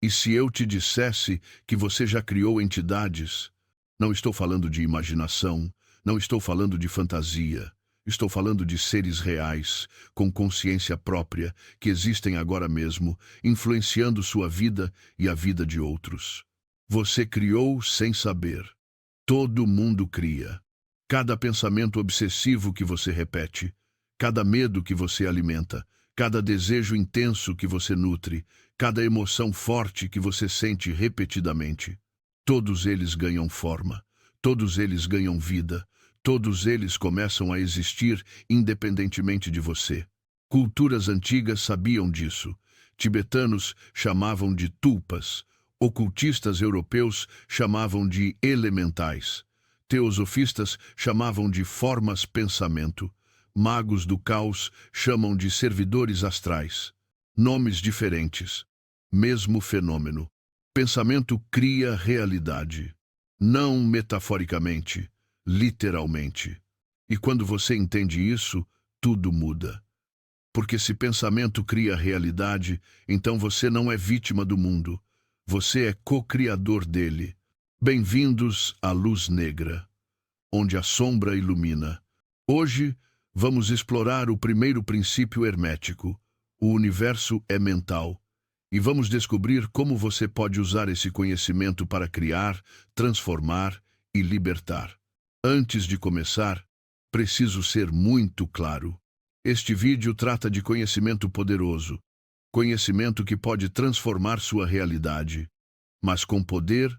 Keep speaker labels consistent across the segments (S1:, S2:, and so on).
S1: E se eu te dissesse que você já criou entidades? Não estou falando de imaginação, não estou falando de fantasia. Estou falando de seres reais, com consciência própria, que existem agora mesmo, influenciando sua vida e a vida de outros. Você criou sem saber. Todo mundo cria. Cada pensamento obsessivo que você repete, cada medo que você alimenta, cada desejo intenso que você nutre, cada emoção forte que você sente repetidamente. Todos eles ganham forma, todos eles ganham vida, todos eles começam a existir independentemente de você. Culturas antigas sabiam disso. Tibetanos chamavam de tulpas, ocultistas europeus chamavam de elementais, teosofistas chamavam de formas-pensamento, magos do caos chamam de servidores astrais. Nomes diferentes, mesmo fenômeno. Pensamento cria realidade. Não metaforicamente, literalmente. E quando você entende isso, tudo muda. Porque se pensamento cria realidade, então você não é vítima do mundo. Você é co-criador dele. Bem-vindos à luz negra, onde a sombra ilumina. Hoje, vamos explorar o primeiro princípio hermético. O universo é mental. E vamos descobrir como você pode usar esse conhecimento para criar, transformar e libertar. Antes de começar, preciso ser muito claro. Este vídeo trata de conhecimento poderoso, conhecimento que pode transformar sua realidade. Mas com poder,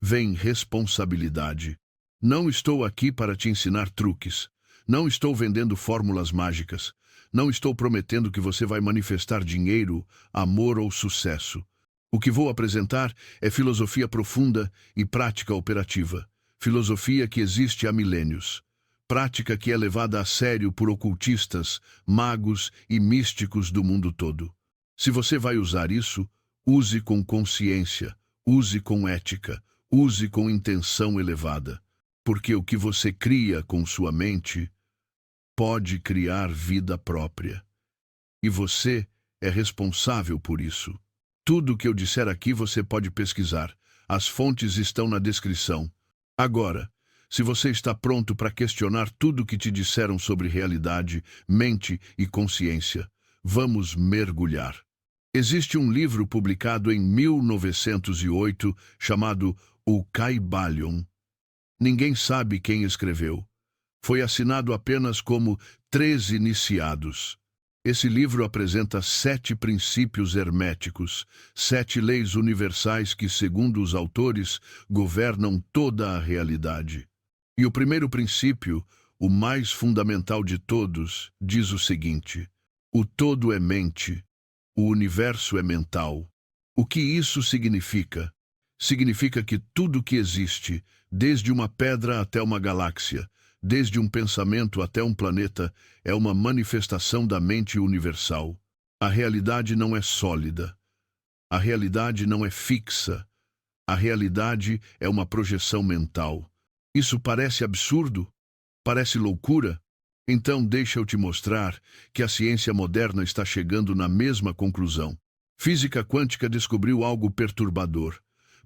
S1: vem responsabilidade. Não estou aqui para te ensinar truques. Não estou vendendo fórmulas mágicas. Não estou prometendo que você vai manifestar dinheiro, amor ou sucesso. O que vou apresentar é filosofia profunda e prática operativa. Filosofia que existe há milênios. Prática que é levada a sério por ocultistas, magos e místicos do mundo todo. Se você vai usar isso, use com consciência, use com ética, use com intenção elevada. Porque o que você cria com sua mente pode criar vida própria. E você é responsável por isso. Tudo o que eu disser aqui você pode pesquisar. As fontes estão na descrição. Agora, se você está pronto para questionar tudo o que te disseram sobre realidade, mente e consciência, vamos mergulhar. Existe um livro publicado em 1908 chamado O Kybalion. Ninguém sabe quem escreveu. Foi assinado apenas como 13 iniciados. Esse livro apresenta 7 princípios herméticos, 7 leis universais que, segundo os autores, governam toda a realidade. E o primeiro princípio, o mais fundamental de todos, diz o seguinte: o todo é mente, o universo é mental. O que isso significa? Significa que tudo que existe, desde uma pedra até uma galáxia, desde um pensamento até um planeta, é uma manifestação da mente universal. A realidade não é sólida. A realidade não é fixa. A realidade é uma projeção mental. Isso parece absurdo? Parece loucura? Então deixa eu te mostrar que a ciência moderna está chegando na mesma conclusão. Física quântica descobriu algo perturbador.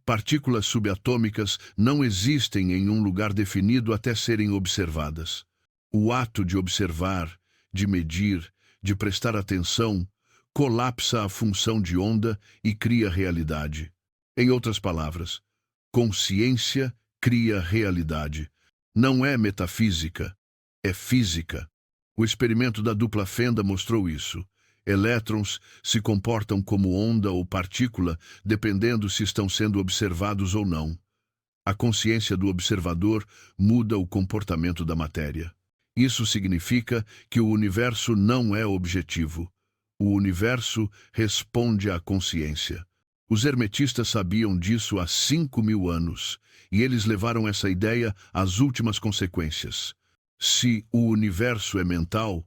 S1: Partículas subatômicas não existem em um lugar definido até serem observadas. O ato de observar, de medir, de prestar atenção, colapsa a função de onda e cria realidade. Em outras palavras, consciência cria realidade. Não é metafísica, é física. O experimento da dupla fenda mostrou isso. Elétrons se comportam como onda ou partícula, dependendo se estão sendo observados ou não. A consciência do observador muda o comportamento da matéria. Isso significa que o universo não é objetivo. O universo responde à consciência. Os hermetistas sabiam disso há 5.000 anos, e eles levaram essa ideia às últimas consequências. Se o universo é mental,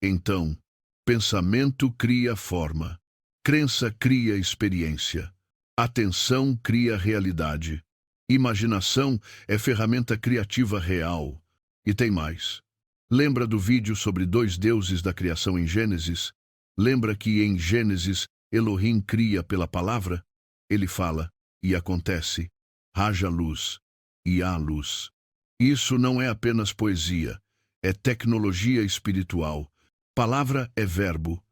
S1: então pensamento cria forma, crença cria experiência, atenção cria realidade, imaginação é ferramenta criativa real. E tem mais. Lembra do vídeo sobre 2 deuses da criação em Gênesis? Lembra que em Gênesis, Elohim cria pela palavra? Ele fala, e acontece. Haja luz, e há luz. Isso não é apenas poesia, é tecnologia espiritual. Palavra é verbo,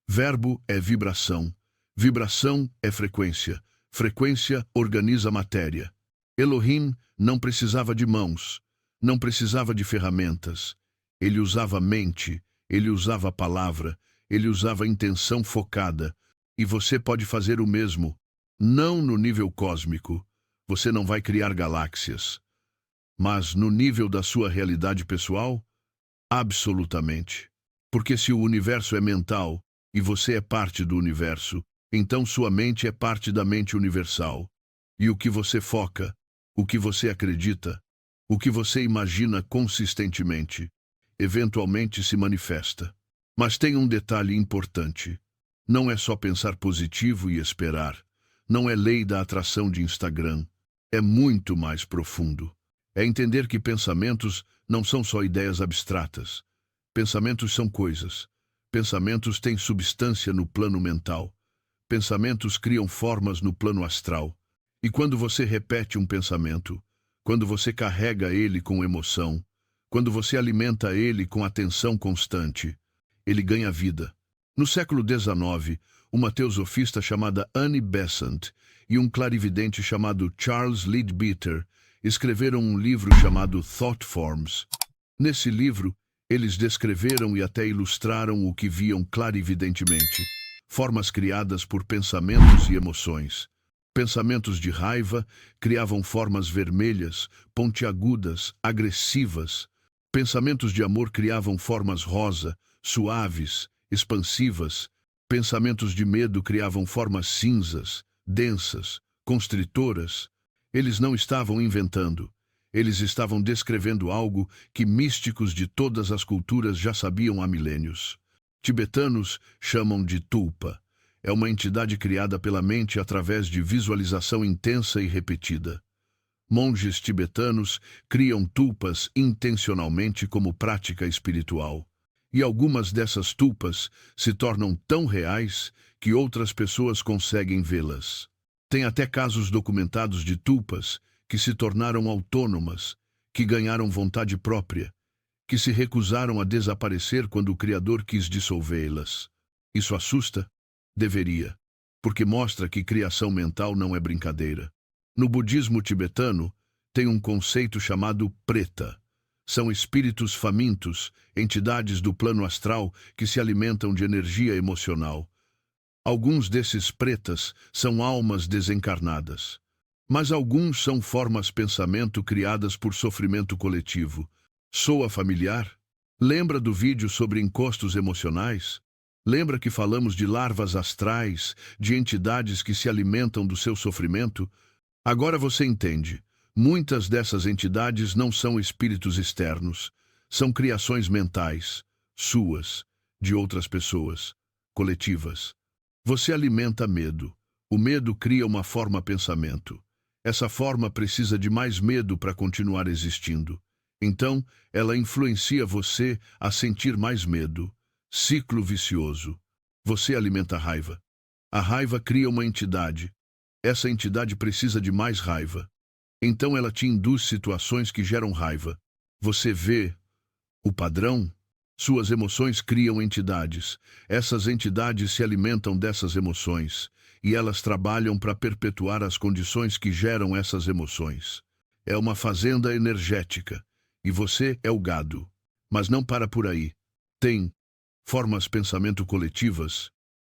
S1: verbo é vibração, vibração é frequência, frequência organiza matéria. Elohim não precisava de mãos, não precisava de ferramentas. Ele usava mente, ele usava palavra, ele usava intenção focada. E você pode fazer o mesmo, não no nível cósmico. Você não vai criar galáxias. Mas no nível da sua realidade pessoal, absolutamente. Porque se o universo é mental e você é parte do universo, então sua mente é parte da mente universal. E o que você foca, o que você acredita, o que você imagina consistentemente, eventualmente se manifesta. Mas tem um detalhe importante. Não é só pensar positivo e esperar. Não é lei da atração de Instagram. É muito mais profundo. É entender que pensamentos não são só ideias abstratas. Pensamentos são coisas. Pensamentos têm substância no plano mental. Pensamentos criam formas no plano astral. E quando você repete um pensamento, quando você carrega ele com emoção, quando você alimenta ele com atenção constante, ele ganha vida. No século XIX, uma teosofista chamada Annie Besant e um clarividente chamado Charles Leadbeater escreveram um livro chamado Thought Forms. Nesse livro, eles descreveram e até ilustraram o que viam clarividentemente. Formas criadas por pensamentos e emoções. Pensamentos de raiva criavam formas vermelhas, pontiagudas, agressivas. Pensamentos de amor criavam formas rosa, suaves, expansivas. Pensamentos de medo criavam formas cinzas, densas, constritoras. Eles não estavam inventando. Eles estavam descrevendo algo que místicos de todas as culturas já sabiam há milênios. Tibetanos chamam de tulpa. É uma entidade criada pela mente através de visualização intensa e repetida. Monges tibetanos criam tulpas intencionalmente como prática espiritual. E algumas dessas tulpas se tornam tão reais que outras pessoas conseguem vê-las. Tem até casos documentados de tulpas que se tornaram autônomas, que ganharam vontade própria, que se recusaram a desaparecer quando o Criador quis dissolvê-las. Isso assusta? Deveria, porque mostra que criação mental não é brincadeira. No budismo tibetano, tem um conceito chamado preta. São espíritos famintos, entidades do plano astral que se alimentam de energia emocional. Alguns desses pretas são almas desencarnadas. Mas alguns são formas pensamento criadas por sofrimento coletivo. Soa familiar? Lembra do vídeo sobre encostos emocionais? Lembra que falamos de larvas astrais, de entidades que se alimentam do seu sofrimento? Agora você entende. Muitas dessas entidades não são espíritos externos. São criações mentais, suas, de outras pessoas, coletivas. Você alimenta medo. O medo cria uma forma pensamento. Essa forma precisa de mais medo para continuar existindo. Então, ela influencia você a sentir mais medo. Ciclo vicioso. Você alimenta a raiva. A raiva cria uma entidade. Essa entidade precisa de mais raiva. Então ela te induz situações que geram raiva. Você vê o padrão? Suas emoções criam entidades. Essas entidades se alimentam dessas emoções. E elas trabalham para perpetuar as condições que geram essas emoções. É uma fazenda energética. E você é o gado. Mas não para por aí. Tem formas pensamento coletivas,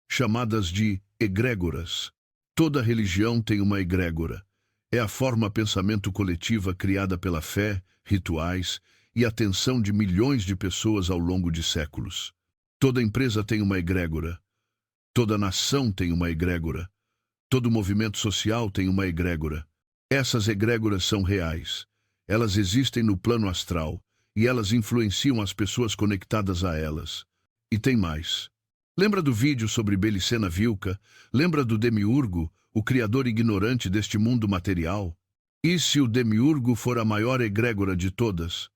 S1: chamadas de egrégoras. Toda religião tem uma egrégora. É a forma pensamento coletiva criada pela fé, rituais e atenção de milhões de pessoas ao longo de séculos. Toda empresa tem uma egrégora. Toda nação tem uma egrégora. Todo movimento social tem uma egrégora. Essas egrégoras são reais. Elas existem no plano astral e elas influenciam as pessoas conectadas a elas. E tem mais. Lembra do vídeo sobre Belicena Vilca? Lembra do demiurgo, o criador ignorante deste mundo material? E se o demiurgo for a maior egrégora de todas?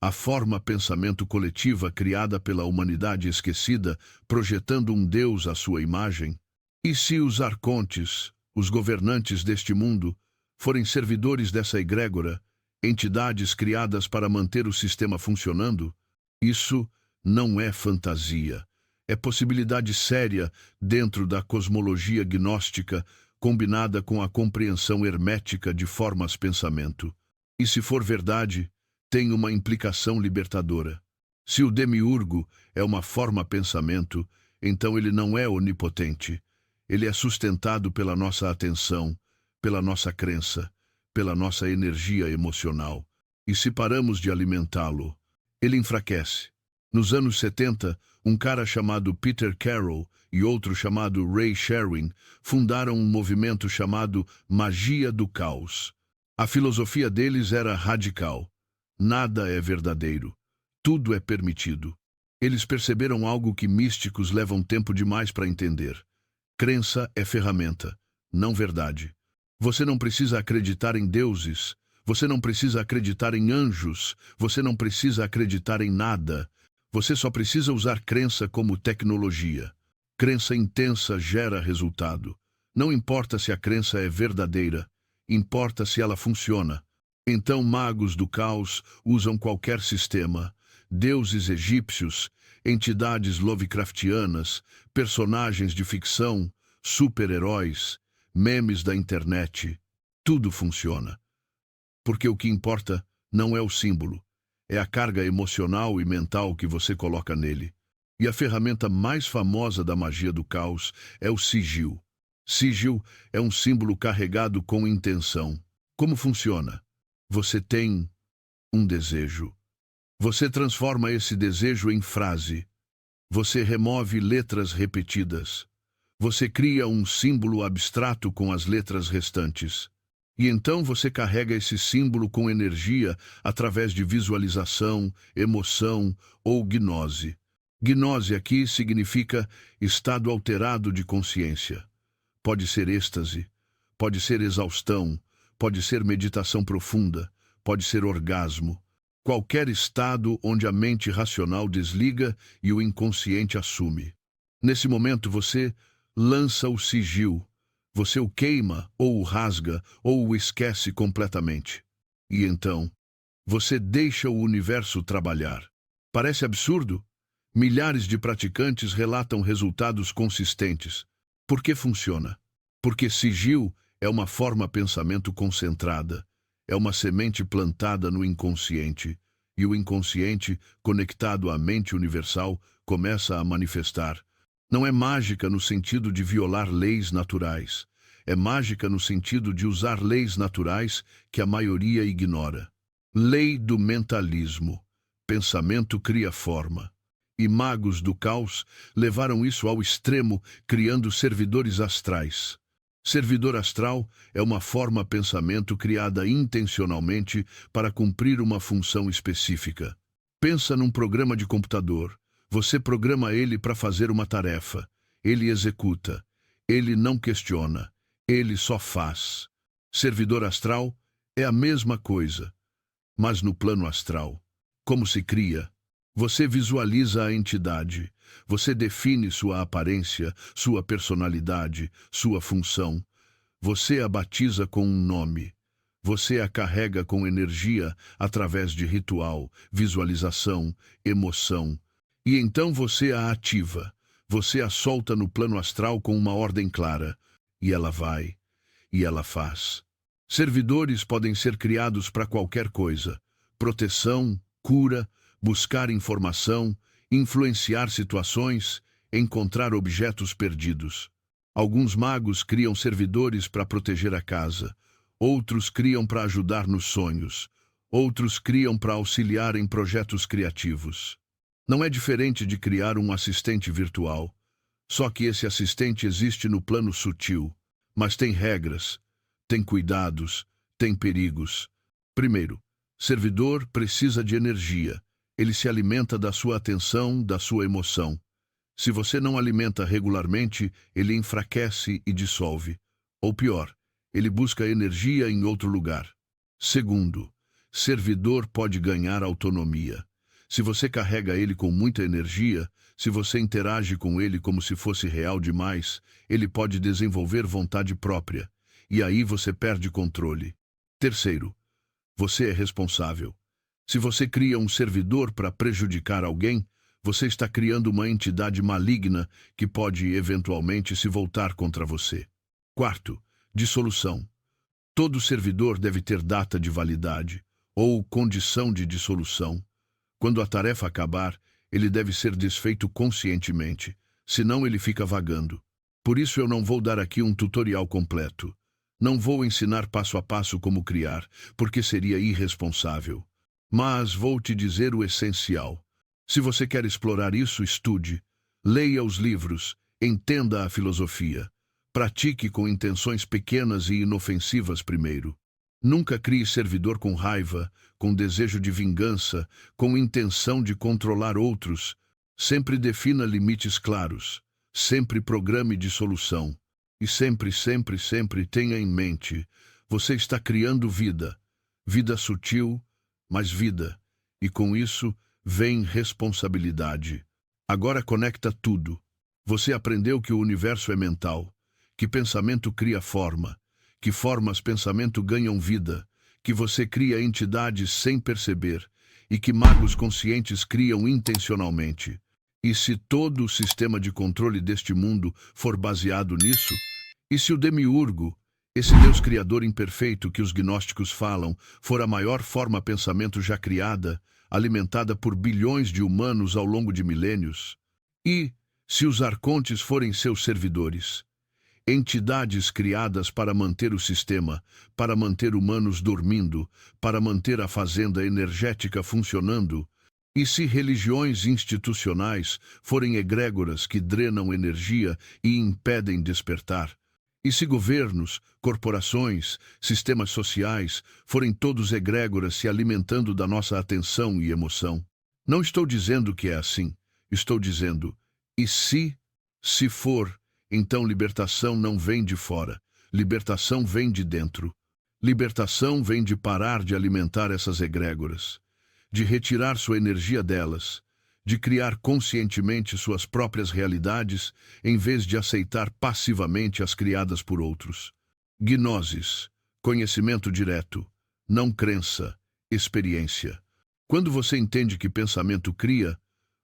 S1: A forma pensamento coletiva criada pela humanidade esquecida, projetando um Deus à sua imagem? E se os arcontes, os governantes deste mundo, forem servidores dessa egrégora, entidades criadas para manter o sistema funcionando, isso não é fantasia. É possibilidade séria dentro da cosmologia gnóstica, combinada com a compreensão hermética de formas-pensamento. E se for verdade, tem uma implicação libertadora. Se o demiurgo é uma forma-pensamento, então ele não é onipotente. Ele é sustentado pela nossa atenção, pela nossa crença, pela nossa energia emocional. E se paramos de alimentá-lo, ele enfraquece. Nos anos 70, um cara chamado Peter Carroll e outro chamado Ray Sherwin fundaram um movimento chamado Magia do Caos. A filosofia deles era radical. Nada é verdadeiro. Tudo é permitido. Eles perceberam algo que místicos levam tempo demais para entender. Crença é ferramenta, não verdade. Você não precisa acreditar em deuses. Você não precisa acreditar em anjos. Você não precisa acreditar em nada. Você só precisa usar crença como tecnologia. Crença intensa gera resultado. Não importa se a crença é verdadeira, importa se ela funciona. Então magos do caos usam qualquer sistema, deuses egípcios, entidades Lovecraftianas, personagens de ficção, super-heróis, memes da internet. Tudo funciona. Porque o que importa não é o símbolo, é a carga emocional e mental que você coloca nele. E a ferramenta mais famosa da magia do caos é o sigil. Sigil é um símbolo carregado com intenção. Como funciona? Você tem um desejo. Você transforma esse desejo em frase. Você remove letras repetidas. Você cria um símbolo abstrato com as letras restantes. E então você carrega esse símbolo com energia através de visualização, emoção ou gnose. Gnose aqui significa estado alterado de consciência. Pode ser êxtase, pode ser exaustão, pode ser meditação profunda, pode ser orgasmo. Qualquer estado onde a mente racional desliga e o inconsciente assume. Nesse momento você lança o sigil. Você o queima, ou o rasga, ou o esquece completamente. E então, você deixa o universo trabalhar. Parece absurdo? Milhares de praticantes relatam resultados consistentes. Por que funciona? Porque sigil é uma forma-pensamento concentrada. É uma semente plantada no inconsciente. E o inconsciente, conectado à mente universal, começa a manifestar. Não é mágica no sentido de violar leis naturais. É mágica no sentido de usar leis naturais que a maioria ignora. Lei do mentalismo. Pensamento cria forma. E magos do caos levaram isso ao extremo, criando servidores astrais. Servidor astral é uma forma-pensamento criada intencionalmente para cumprir uma função específica. Pensa num programa de computador. Você programa ele para fazer uma tarefa. Ele executa. Ele não questiona. Ele só faz. Servidor astral é a mesma coisa, mas no plano astral. Como se cria? Você visualiza a entidade. Você define sua aparência, sua personalidade, sua função. Você a batiza com um nome. Você a carrega com energia através de ritual, visualização, emoção. E então você a ativa. Você a solta no plano astral com uma ordem clara. E ela vai. E ela faz. Servidores podem ser criados para qualquer coisa. Proteção, cura, buscar informação, influenciar situações, encontrar objetos perdidos. Alguns magos criam servidores para proteger a casa. Outros criam para ajudar nos sonhos. Outros criam para auxiliar em projetos criativos. Não é diferente de criar um assistente virtual. Só que esse assistente existe no plano sutil. Mas tem regras, tem cuidados, tem perigos. Primeiro, servidor precisa de energia. Ele se alimenta da sua atenção, da sua emoção. Se você não alimenta regularmente, ele enfraquece e dissolve. Ou pior, ele busca energia em outro lugar. Segundo, servidor pode ganhar autonomia. Se você carrega ele com muita energia, se você interage com ele como se fosse real demais, ele pode desenvolver vontade própria, e aí você perde controle. Terceiro, você é responsável. Se você cria um servidor para prejudicar alguém, você está criando uma entidade maligna que pode eventualmente se voltar contra você. Quarto, dissolução. Todo servidor deve ter data de validade ou condição de dissolução. Quando a tarefa acabar, ele deve ser desfeito conscientemente, senão ele fica vagando. Por isso eu não vou dar aqui um tutorial completo. Não vou ensinar passo a passo como criar, porque seria irresponsável. Mas vou te dizer o essencial. Se você quer explorar isso, estude, leia os livros, entenda a filosofia. Pratique com intenções pequenas e inofensivas primeiro. Nunca crie servidor com raiva, com desejo de vingança, com intenção de controlar outros. Sempre defina limites claros. Sempre programe dissolução. E sempre, sempre, sempre tenha em mente, você está criando vida. Vida sutil, mas vida. E com isso vem responsabilidade. Agora conecta tudo. Você aprendeu que o universo é mental, que pensamento cria forma, que formas pensamento ganham vida, que você cria entidades sem perceber e que magos conscientes criam intencionalmente. E se todo o sistema de controle deste mundo for baseado nisso, e se o demiurgo, esse Deus criador imperfeito que os gnósticos falam, for a maior forma pensamento já criada, alimentada por bilhões de humanos ao longo de milênios, e se os arcontes forem seus servidores, entidades criadas para manter o sistema, para manter humanos dormindo, para manter a fazenda energética funcionando, e se religiões institucionais forem egrégoras que drenam energia e impedem despertar, e se governos, corporações, sistemas sociais forem todos egrégoras se alimentando da nossa atenção e emoção. Não estou dizendo que é assim, estou dizendo, e se for, então libertação não vem de fora, libertação vem de dentro. Libertação vem de parar de alimentar essas egrégoras, de retirar sua energia delas, de criar conscientemente suas próprias realidades, em vez de aceitar passivamente as criadas por outros. Gnosis, conhecimento direto, não crença, experiência. Quando você entende que pensamento cria,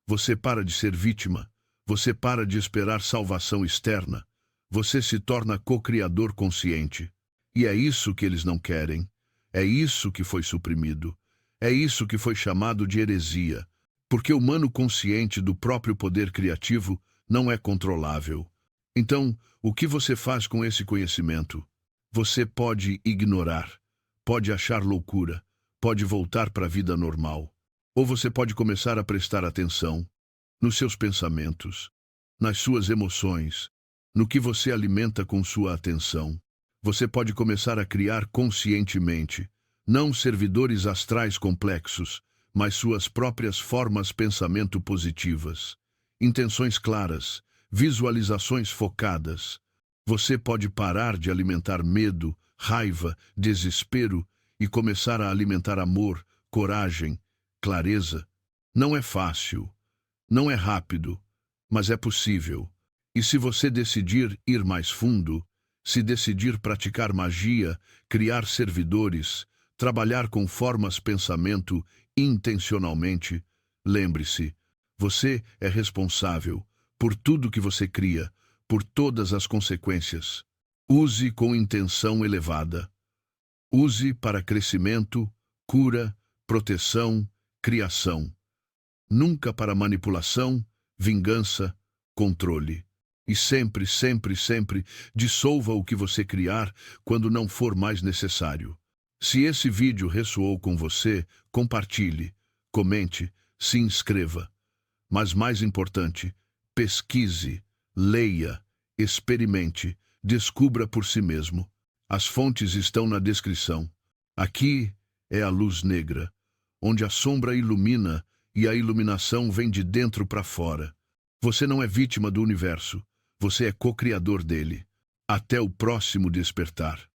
S1: você para de ser vítima, você para de esperar salvação externa, você se torna co-criador consciente. E é isso que eles não querem, é isso que foi suprimido, é isso que foi chamado de heresia. Porque o humano consciente do próprio poder criativo não é controlável. Então, o que você faz com esse conhecimento? Você pode ignorar, pode achar loucura, pode voltar para a vida normal. Ou você pode começar a prestar atenção nos seus pensamentos, nas suas emoções, no que você alimenta com sua atenção. Você pode começar a criar conscientemente, não servidores astrais complexos, mas suas próprias formas pensamento positivas, intenções claras, visualizações focadas. Você pode parar de alimentar medo, raiva, desespero e começar a alimentar amor, coragem, clareza. Não é fácil, não é rápido, mas é possível. E se você decidir ir mais fundo, se decidir praticar magia, criar servidores, trabalhar com formas pensamento intencionalmente, lembre-se, você é responsável por tudo que você cria, por todas as consequências. Use com intenção elevada. Use para crescimento, cura, proteção, criação. Nunca para manipulação, vingança, controle. E sempre, sempre, sempre dissolva o que você criar quando não for mais necessário. Se esse vídeo ressoou com você, compartilhe, comente, se inscreva. Mas mais importante, pesquise, leia, experimente, descubra por si mesmo. As fontes estão na descrição. Aqui é a luz negra, onde a sombra ilumina e a iluminação vem de dentro para fora. Você não é vítima do universo, você é co-criador dele. Até o próximo despertar.